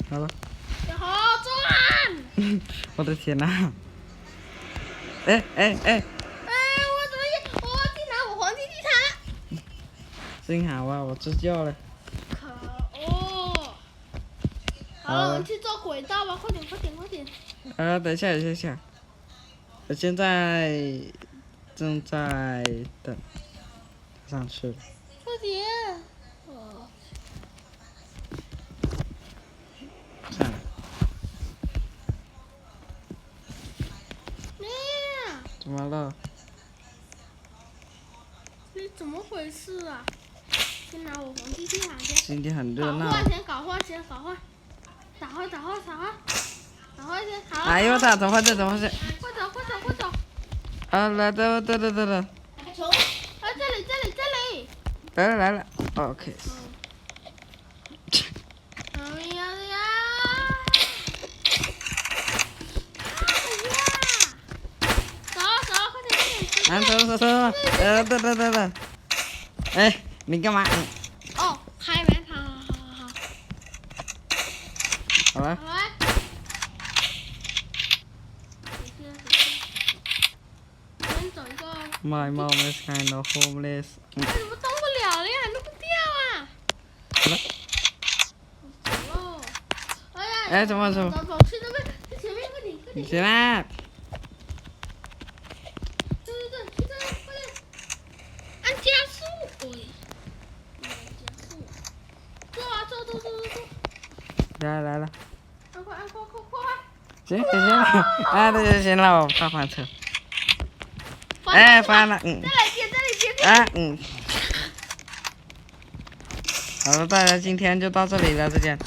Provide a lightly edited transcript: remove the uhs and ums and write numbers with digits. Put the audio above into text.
好了。好转！我的天哪！哎！我忘记拿我黄金地毯了。幸好啊，我自救了。可恶！好了，我们去做轨道吧，快点！等一下，我现在正在等上去了。快点！算了。怎么了？你怎么回事啊？先拿我黄金地毯先。今天很热闹。搞坏先，打坏先，好。哎呦我操！怎么回事？快走！啊，来的。这里。来了 ，OK。哎呀！走，等。哎，你干嘛？哦，开门，好。好了。先走一个。My mom is kind of homeless。怎么动不了了呀？弄不掉啊！好了。走喽。哎，怎么？走，去那边，去前面，快点。行啦。对，去这边，快点。按加速，加速。坐。来了。快！行了，那行了，我怕翻车。哎，翻了，再来接。好了，大家今天就到这里了，再见。